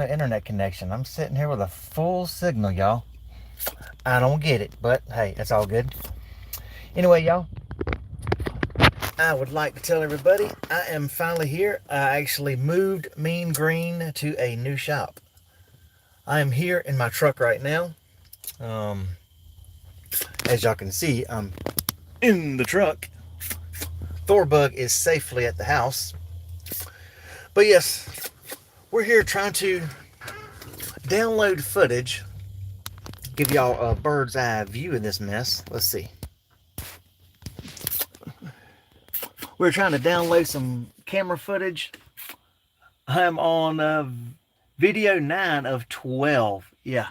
no internet connection. I'm sitting here with a full signal, y'all. I don't get it, but hey, it's all good. Anyway, y'all, I would like to tell everybody I am finally here. I actually moved Mean Green to a new shop. I am here in my truck right now. As y'all can see, I'm in the truck. Thorbug is safely at the house. But yes, we're here trying to download footage, give y'all a bird's eye view of this mess. Let's see. We're trying to download some camera footage. I'm on video 9 of 12. Yeah.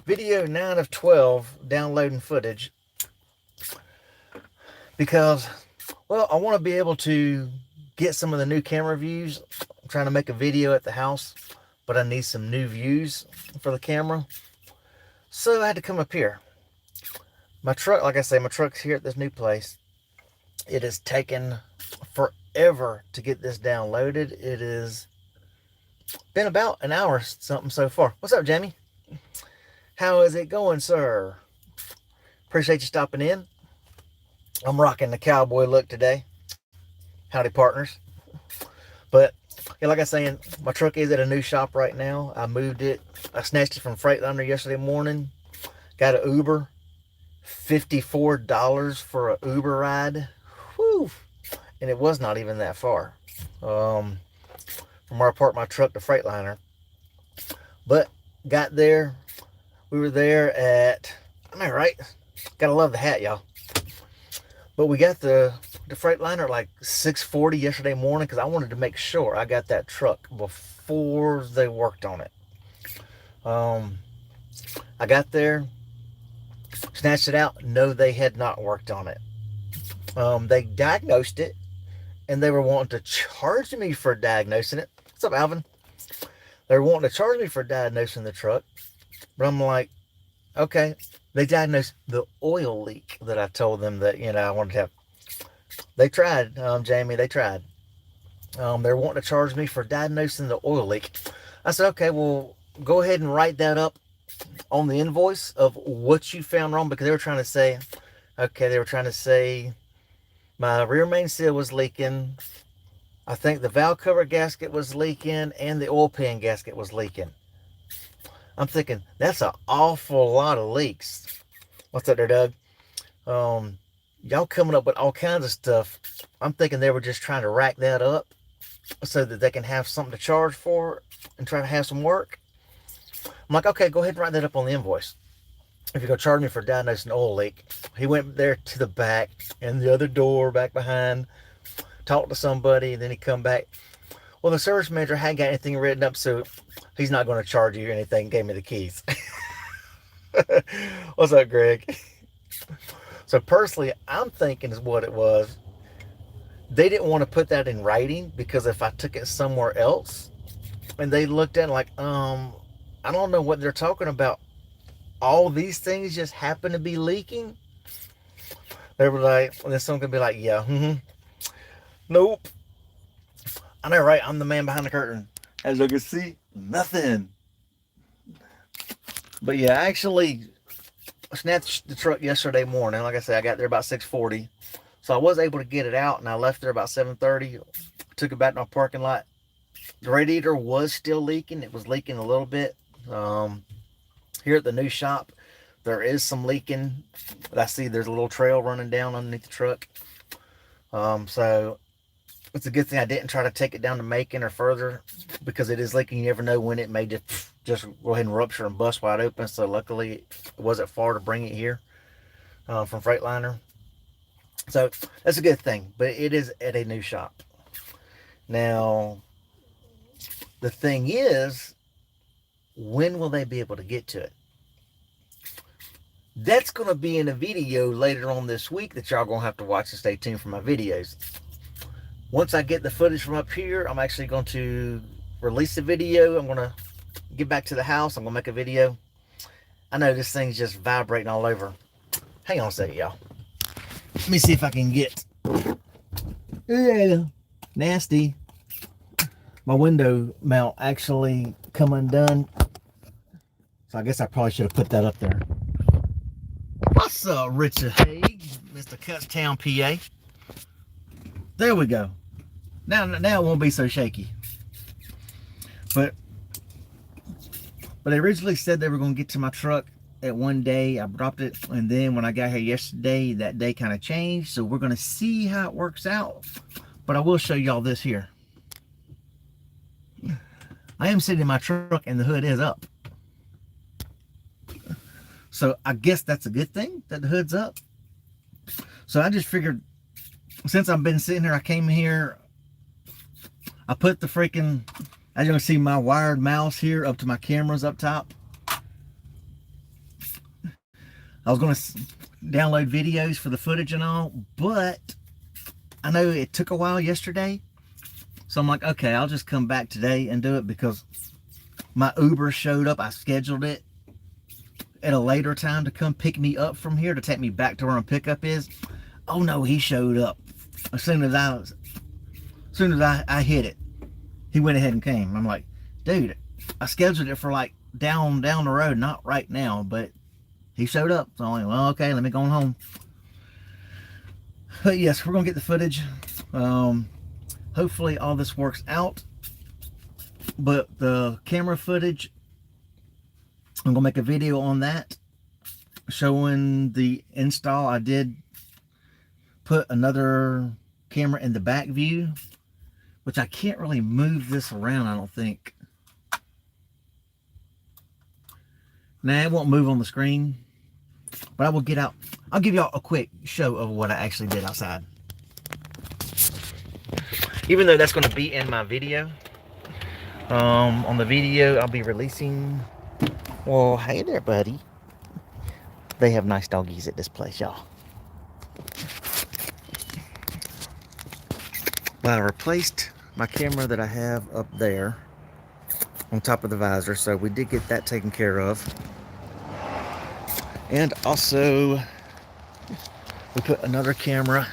Video 9 of 12 downloading footage. Because, well, I want to be able to get some of the new camera views. I'm trying to make a video at the house, but I need some new views for the camera. So I had to come up here. My truck, like I say, my truck's here at this new place. It has taken forever to get this downloaded. It has been about an hour something so far. What's up, Jamie? How is it going, sir? Appreciate you stopping in. I'm rocking the cowboy look today. Howdy, partners. But yeah, like I was saying, my truck is at a new shop right now. I moved it. I snatched it from Freightliner yesterday morning. Got an Uber. $54 for an Uber ride. Whew. And it was not even that far. From where I parked my truck to Freightliner. But got there. We were there at, am I right? Gotta love the hat, y'all. But we got the Freightliner at like 6:40 yesterday morning because I wanted to make sure I got that truck before they worked on it. I got there, snatched it out. No, they had not worked on it. They diagnosed it, and they were wanting to charge me for diagnosing it. What's up, Alvin? They were wanting to charge me for diagnosing the truck. But I'm like, okay. They diagnosed the oil leak that I told them that, you know, I wanted to have. They tried, Jamie, they tried. They're wanting to charge me for diagnosing the oil leak. I said, okay, well, go ahead and write that up on the invoice of what you found wrong, because they were trying to say, okay, they were trying to say my rear main seal was leaking. I think the valve cover gasket was leaking and the oil pan gasket was leaking. I'm thinking, that's an awful lot of leaks. What's up there, Doug? Y'all coming up with all kinds of stuff. I'm thinking they were just trying to rack that up so that they can have something to charge for and try to have some work. I'm like, okay, go ahead and write that up on the invoice. If you're going to charge me for diagnosing an oil leak. He went there to the back and the other door back behind, talked to somebody, and then he come back. Well, the service manager hadn't got anything written up, so he's not going to charge you anything. Gave me the keys. What's up, Greg? So personally, I'm thinking is what it was. They didn't want to put that in writing because if I took it somewhere else and they looked at it like, I don't know what they're talking about. All these things just happen to be leaking. They were like, then someone could be like, yeah, nope. I know, right? I'm the man behind the curtain. As you can see, nothing. But yeah, I actually snatched the truck yesterday morning. Like I said, I got there about 6:40. So I was able to get it out, and I left there about 7:30. Took it back to my parking lot. The radiator was still leaking. It was leaking a little bit. Here at the new shop, there is some leaking. But I see there's a little trail running down underneath the truck. So it's a good thing I didn't try to take it down to Macon or further, because it is leaking. You never know when it may just go ahead and rupture and bust wide open. So luckily it wasn't far to bring it here from Freightliner. So that's a good thing, but it is at a new shop. Now, the thing is, when will they be able to get to it? That's going to be in a video later on this week that y'all going to have to watch and stay tuned for my videos. Once I get the footage from up here, I'm actually going to release a video. I'm going to get back to the house. I'm going to make a video. I know this thing's just vibrating all over. Hang on a second, y'all. Let me see if I can get... Yeah, nasty. my window mount actually come undone. So I guess I probably should have put that up there. What's up, Richard Haig, Mr. Cutstown, PA? There we go. Now it won't be so shaky. But they originally said they were going to get to my truck at one day. I dropped it, and then when I got here yesterday, that day kind of changed. So we're going to see how it works out. But I will show y'all this here. I am sitting in my truck and the hood is up. So I guess that's a good thing that the hood's up. So I just figured, since I've been sitting here, I came here, I put the freaking, as you can see, my wired mouse here up to my cameras up top. I was going to download videos for the footage and all, but I know it took a while yesterday. So I'm like, okay, I'll just come back today and do it because my Uber showed up. I scheduled it at a later time to come pick me up from here to take me back to where my pickup is. Oh no, he showed up as soon as I hit it. He went ahead and came. I'm like, dude, I scheduled it for like down the road, not right now, but he showed up. So I'm like, well, okay, let me go on home. But yes, we're gonna get the footage. Hopefully all this works out. But the camera footage, I'm gonna make a video on that showing the install. I did put another camera in the back view, which I can't really move this around, I don't think. Nah, it won't move on the screen, but I will get out. I'll give y'all a quick show of what I actually did outside. Even though that's going to be in my video. On the video, I'll be releasing. Well, hey there, buddy. They have nice doggies at this place, y'all. Well, I replaced my camera that I have up there on top of the visor, so we did get that taken care of. And also, we put another camera.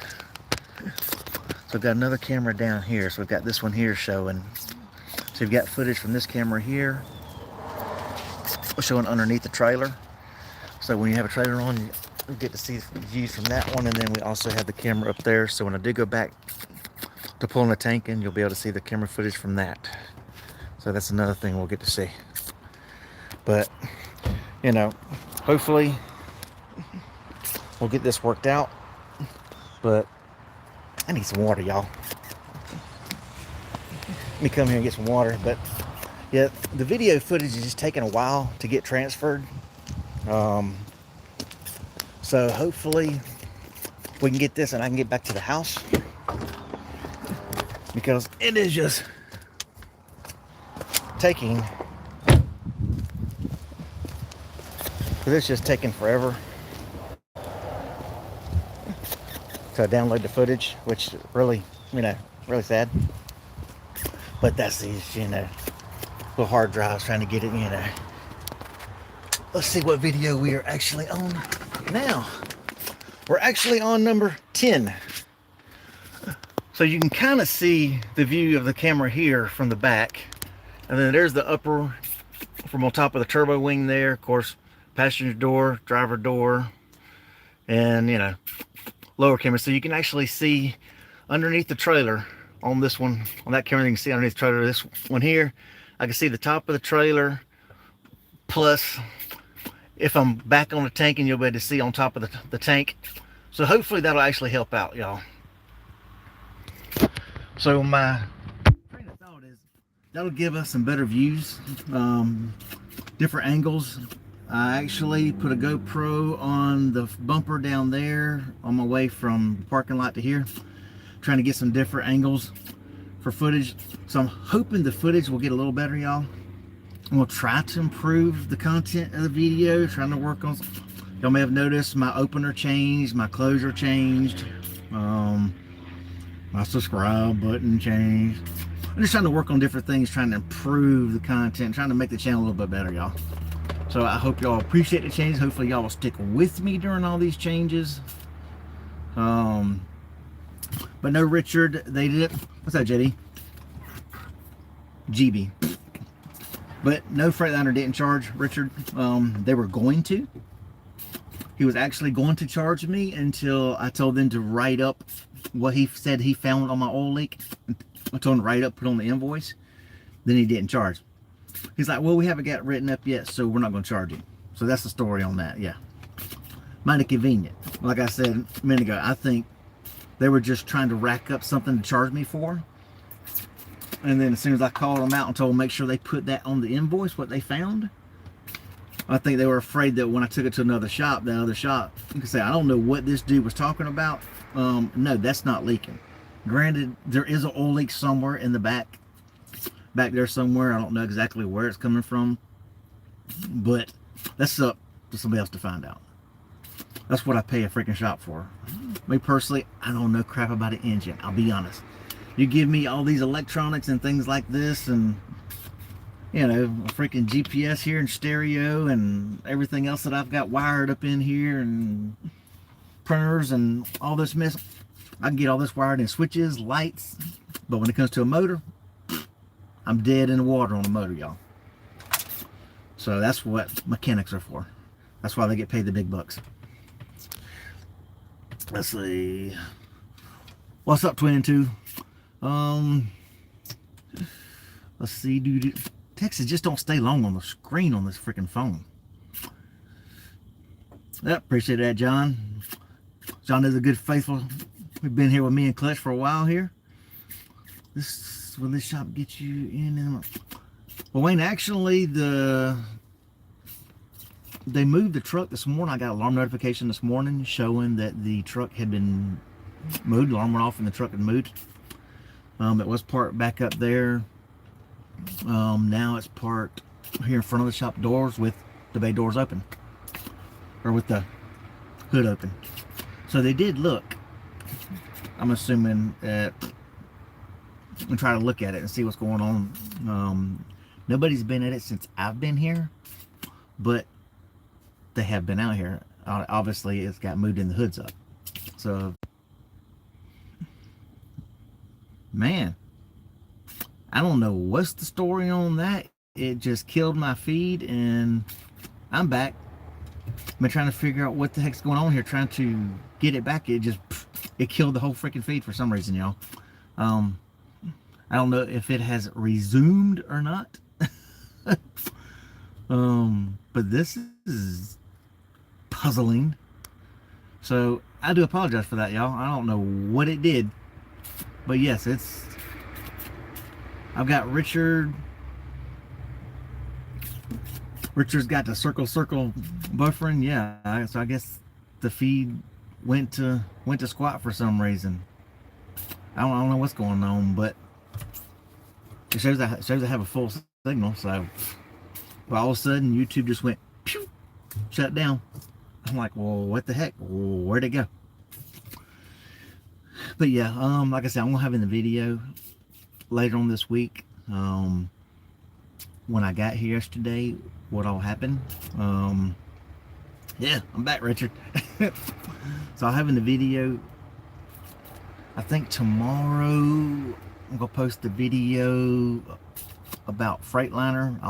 So we've got another camera down here. So we've got this one here showing. So we've got footage from this camera here showing underneath the trailer. So when you have a trailer on, you get to see the views from that one. And then we also have the camera up there. So when I do go back to pulling the tank in, you'll be able to see the camera footage from that. So that's another thing we'll get to see. But, you know, hopefully we'll get this worked out. But I need some water, y'all. Let me come here and get some water. But yeah, the video footage is just taking a while to get transferred. So hopefully we can get this and I can get back to the house, because it is just taking, it's just taking forever to download the footage, which really, you know, really sad. But that's these, you know, little hard drives trying to get it, you know. Let's see what video we are actually on now. We're actually on number 10. So you can kind of see the view of the camera here from the back. And then there's the upper from on top of the turbo wing there. Of course, passenger door, driver door, and, you know, lower camera. So you can actually see underneath the trailer on this one, on that camera, you can see underneath the trailer, this one here. I can see the top of the trailer, plus if I'm back on the tank, and you'll be able to see on top of the tank. So hopefully that'll actually help out, y'all. So my train of thought is that'll give us some better views, different angles. I actually put a GoPro on the bumper down there on my way from the parking lot to here, trying to get some different angles for footage. So I'm hoping the footage will get a little better, y'all. And we'll try to improve the content of the video, trying to work on. Y'all may have noticed my opener changed, my closer changed, my subscribe button changed. I'm just trying to work on different things, trying to improve the content, trying to make the channel a little bit better, y'all. So I hope y'all appreciate the changes. Hopefully y'all will stick with me during all these changes. But no, Richard, they did. What's that, JD? GB. But no, Freightliner didn't charge Richard. They were going to. He was actually going to charge me until I told them to write up what he said he found on my oil leak. I told him to write up, put on the invoice. Then he didn't charge. He's like, well, we haven't got it written up yet, so we're not going to charge you. So that's the story on that, yeah. Mighty convenient. Like I said a minute ago, I think they were just trying to rack up something to charge me for. And then as soon as I called them out and told them make sure they put that on the invoice, what they found, I think they were afraid that when I took it to another shop, the other shop could say, I don't know what this dude was talking about. No, that's not leaking. Granted, there is an oil leak somewhere in the back there somewhere. I don't know exactly where it's coming from, but that's up to somebody else to find out. That's what I pay a freaking shop for. Me personally, I don't know crap about an engine. I'll be honest. You give me all these electronics and things like this, and you know, a freaking GPS here and stereo and everything else that I've got wired up in here and printers and all this mess. I can get all this wired in switches, lights, but when it comes to a motor, I'm dead in the water on a motor, y'all. So that's what mechanics are for. That's why they get paid the big bucks. Let's see. What's up, Twin and Two? Let's see, dude. Texts just don't stay long on the screen on this freaking phone. Yep, appreciate that, John. John is a good faithful. We've been here with me and Clutch for a while here. Will this shop get you in? Well, Wayne, actually, they moved the truck this morning. I got an alarm notification this morning showing that the truck had been moved. The alarm went off and the truck had moved. It was parked back up there. Now it's parked here in front of the shop doors with the bay doors open, or with the hood open. So they did look. I'm assuming and try to look at it and see what's going on. Nobody's been at it since I've been here, but they have been out here. Obviously, it's got moved and the hood's up. So, man, I don't know what's the story on that. It just killed my feed, and I'm back. I've been trying to figure out what the heck's going on here, trying to get it back. It killed the whole freaking feed for some reason, y'all. I don't know if it has resumed or not. But this is puzzling. So I do apologize for that, y'all. I don't know what it did, but yes, I've got Richard's got the circle buffering. Yeah, so I guess the feed went to squat for some reason. I don't know what's going on, but it shows I have a full signal. So all of a sudden YouTube just went pew, shut down. I'm like, well, what the heck? Where'd it go? But yeah, like I said, I'm gonna have in the video later on this week, when I got here yesterday, what all happened. Yeah, I'm back, Richard. So I'll have in the video, I think tomorrow I'm gonna post the video about Freightliner.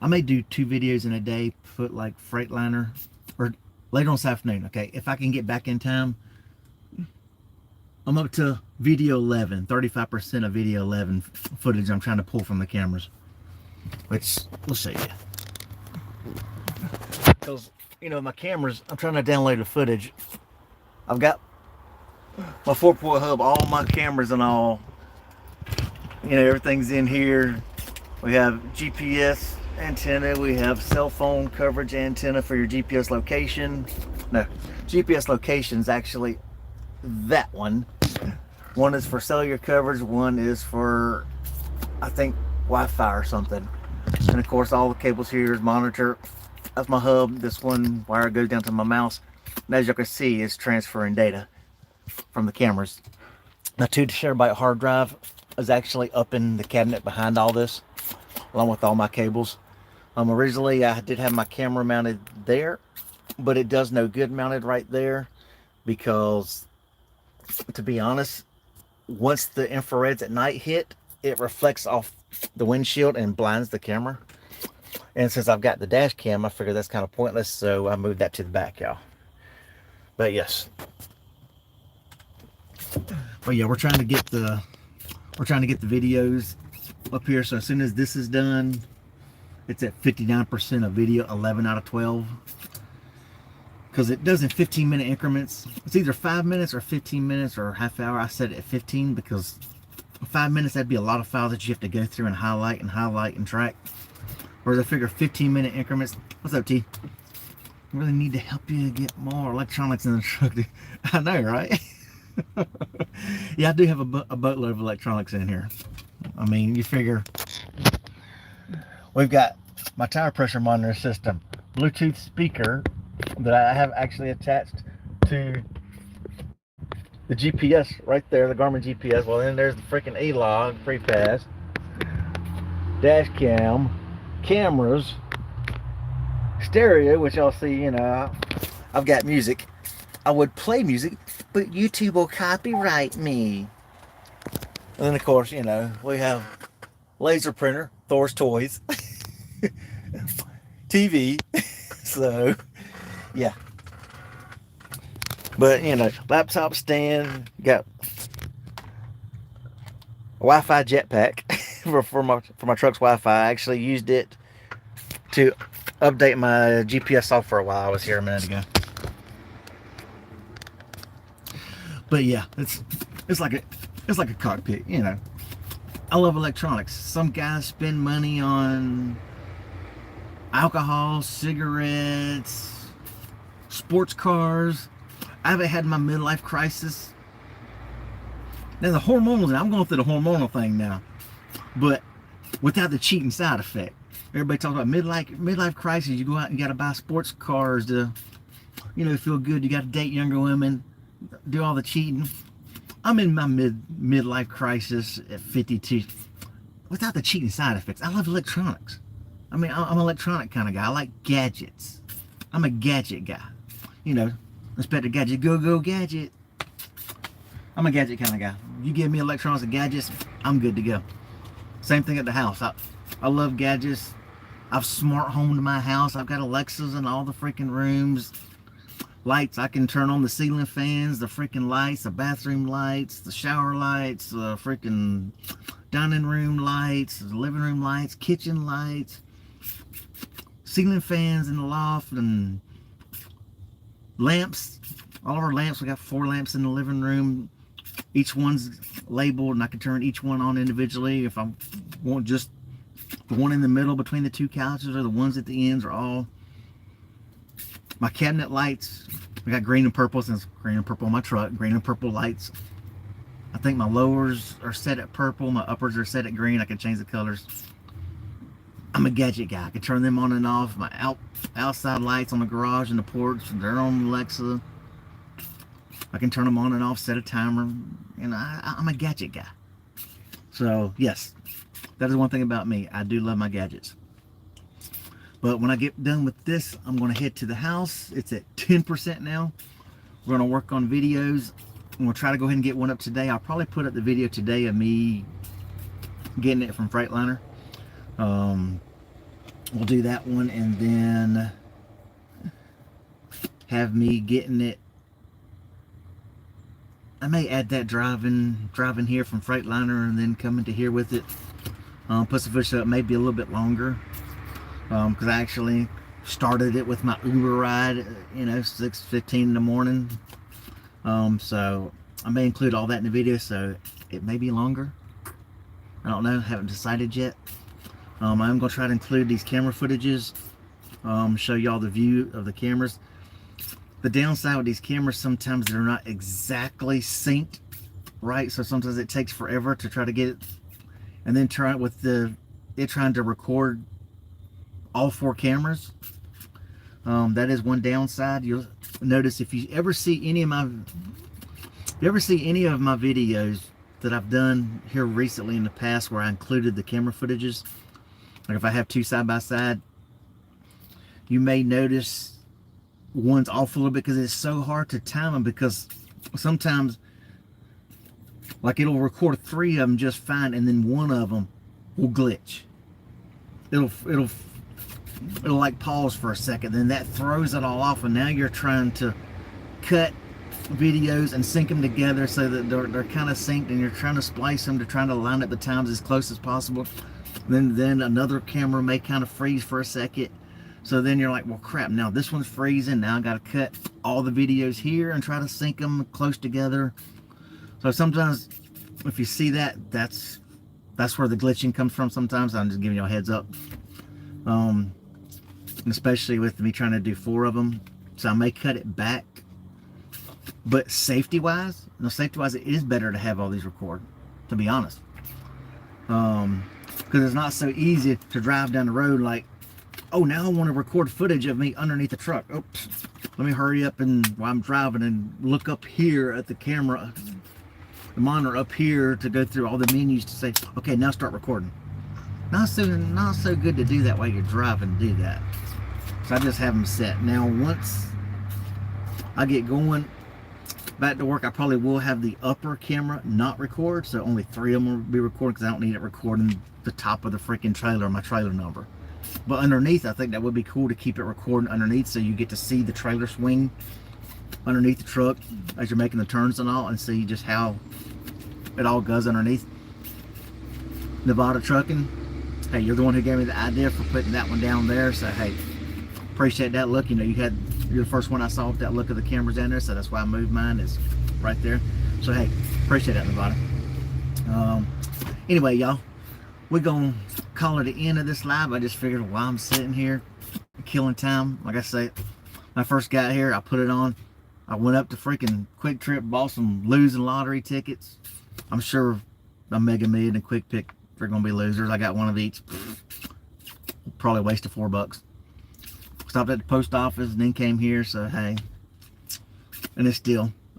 I may do 2 videos in a day, put like Freightliner, or later on this afternoon. Okay, if I can get back in time. I'm up to video 11, 35% of video 11 footage I'm trying to pull from the cameras, which we'll show you. Because, you know, my cameras, I'm trying to download the footage. I've got my 4-port hub, all my cameras and all, you know, everything's in here. We have GPS antenna, we have cell phone coverage antenna for your GPS location. No, GPS location is actually that one. One is for cellular coverage, one is for, I think, Wi-Fi or something. And of course, all the cables here is monitor. That's my hub. This one wire goes down to my mouse. And as you can see, it's transferring data from the cameras. My 2 terabyte hard drive is actually up in the cabinet behind all this, along with all my cables. Originally, I did have my camera mounted there, but it does no good mounted right there because, to be honest, once the infrareds at night hit, it reflects off the windshield and blinds the camera. And since I've got the dash cam, I figured that's kind of pointless, so I moved that to the back, y'all. But yes. But yeah, we're trying to get the videos up here. So as soon as this is done, it's at 59% of video, 11 out of 12. Because it does in 15-minute increments. It's either 5 minutes or 15 minutes or half hour. I set it at 15 because 5 minutes, that'd be a lot of files that you have to go through and highlight and track. Whereas I figure 15-minute increments. What's up, T? I really need to help you get more electronics in the truck. I know, right? Yeah, I do have a boatload of electronics in here. I mean, you figure we've got my tire pressure monitor system, Bluetooth speaker that I have actually attached to the GPS right there, the Garmin GPS. Well, then there's the freaking E-log pre-pass, dash cam, cameras, stereo, which y'all see, you know, I've got music. I would play music, but YouTube will copyright me. And then, of course, you know, we have laser printer, Thor's Toys, TV. So, yeah. But, you know, laptop stand, got a Wi-Fi jetpack for my truck's Wi-Fi. I actually used it to update my GPS software while I was here a minute ago. But yeah, it's like a cockpit, you know. I love electronics. Some guys spend money on alcohol, cigarettes, sports cars. I haven't had my midlife crisis. Now the hormonal, I'm going through the hormonal thing now, but without the cheating side effect. Everybody talks about midlife crisis. You go out and you got to buy sports cars to, you know, feel good. You got to date younger women, do all the cheating. I'm in my midlife crisis at 52 without the cheating side effects. I love electronics. I mean, I'm an electronic kind of guy. I like gadgets. I'm a gadget guy. You know, Inspector Gadget, go gadget. I'm a gadget kind of guy. You give me electronics and gadgets, I'm good to go. Same thing at the house. I love gadgets. I've smart homed my house. I've got Alexas in all the freaking rooms. Lights, I can turn on the ceiling fans, the freaking lights, the bathroom lights, the shower lights, the freaking dining room lights, the living room lights, kitchen lights, ceiling fans in the loft, and lamps. All of our lamps, we got 4 lamps in the living room. Each one's labeled and I can turn each one on individually. If I want just the one in the middle between the 2 couches or the ones at the ends are all. My cabinet lights, we got green and purple, since green and purple on my truck, green and purple lights. I think my lowers are set at purple, my uppers are set at green. I can change the colors. I'm a gadget guy. I can turn them on and off. My outside lights on the garage and the porch, they're on Alexa. I can turn them on and off, set a timer. And I'm a gadget guy. So, yes, that is one thing about me. I do love my gadgets. But when I get done with this, I'm going to head to the house. It's at 10% now. We're going to work on videos. I'm going to try to go ahead and get one up today. I'll probably put up the video today of me getting it from Freightliner. We'll do that one and then have me getting it. I may add that driving here from Freightliner and then coming to here with it. Put some footage up, maybe a little bit longer. Because I actually started it with my Uber ride, you know, 6:15 in the morning. So I may include all that in the video, so it may be longer. I don't know, haven't decided yet. I'm going to try to include these camera footages, show y'all the view of the cameras. The downside with these cameras, sometimes they're not exactly synced right, so sometimes it takes forever to try to get it, and then try it with it trying to record all 4 cameras. That is one downside. You'll notice if you ever see any of my videos that I've done here recently in the past where I included the camera footages, like if I have 2 side by side, you may notice one's off a little bit because it's so hard to time them, because sometimes Like it'll record 3 of them just fine, and then one of them will glitch. It'll like pause for a second, then that throws it all off, and now you're trying to cut videos and sync them together so that they're kind of synced, and you're trying to splice them to try to line up the times as close as possible. Then another camera may kind of freeze for a second, so then you're like, well crap, now this one's freezing, now I got to cut all the videos here and try to sync them close together. So sometimes if you see that, that's where the glitching comes from. Sometimes I'm just giving you a heads up, especially with me trying to do 4 of them, so I may cut it back. But safety wise, it is better to have all these record, to be honest, because it's not so easy to drive down the road like, oh, now I want to record footage of me underneath the truck. Oops, let me hurry up and while I'm driving and look up here at the camera, the monitor up here, to go through all the menus to say, okay, now start recording. Not so good to do that while you're driving. Do that. So I just have them set. Now once I get going back to work, I probably will have the upper camera not record, so only 3 of them will be recorded, because I don't need it recording the top of the freaking trailer, my trailer number. But underneath, I think that would be cool to keep it recording underneath, so you get to see the trailer swing underneath the truck as you're making the turns and all, and see just how it all goes underneath. Nevada Trucking, hey, you're the one who gave me the idea for putting that one down there, so hey, appreciate that look. You know, you're the first one I saw with that look of the cameras down there, so that's why I moved mine, is right there. So hey, appreciate that, Nevada. Anyway, y'all, we're gonna call it the end of this live. I just figured while I'm sitting here killing time, like I say, when I first got here, I put it on, I went up to freaking Quick Trip, bought some losing lottery tickets. I'm sure a Mega Million and Quick Pick are gonna be losers. I got one of each. Probably a waste of $4. Stopped at the post office and then came here, so hey. And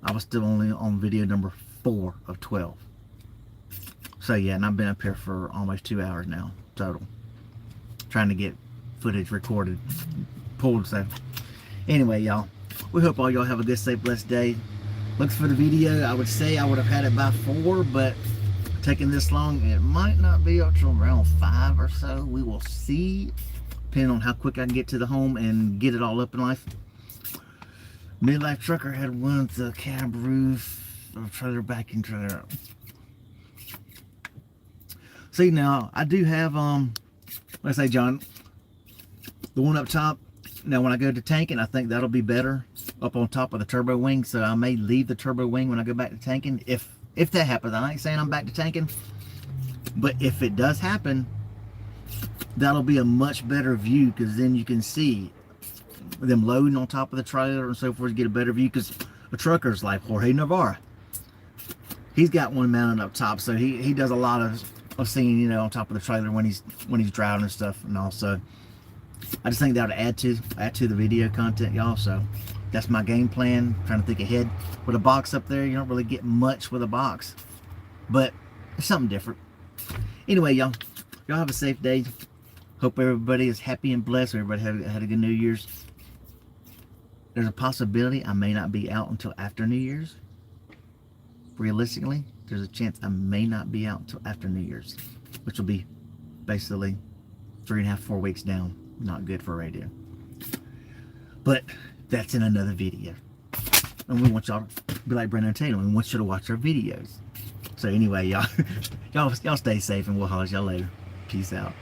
I was still only on video number 4 of 12. So yeah, and I've been up here for almost 2 hours now total, trying to get footage recorded, pulled. So anyway, y'all, we hope all y'all have a good, safe, blessed day. Looks for the video, I would say I would have had it by 4, but taking this long, it might not be up till around 5 or so. We will see, depending on how quick I can get to the home and get it all up in life. Midlife Trucker had one with the cab roof, trailer backing trailer. See, now I do have let's say, John, the one up top. Now when I go to tanking, I think that'll be better up on top of the turbo wing, so I may leave the turbo wing when I go back to tanking, if that happens. I ain't saying I'm back to tanking, but if it does happen, that'll be a much better view, because then you can see them loading on top of the trailer and so forth, to get a better view. Because a trucker's like Jorge Navarra, he's got one mounted up top, so he does a lot of seeing, you know, on top of the trailer when he's driving and stuff. And also, I just think that would add to the video content, y'all. So that's my game plan, trying to think ahead. With a box up there, you don't really get much with a box, but it's something different. Anyway, y'all have a safe day. Hope everybody is happy and blessed. Everybody had a good New Year's. There's a possibility I may not be out until after New Year's. Realistically, there's a chance I may not be out until after New Year's, which will be basically 3.5, 4 weeks down. Not good for radio. But that's in another video. And we want y'all to be like Brandon Tatum. We want you to watch our videos. So anyway, y'all stay safe, and we'll holler at y'all later. Peace out.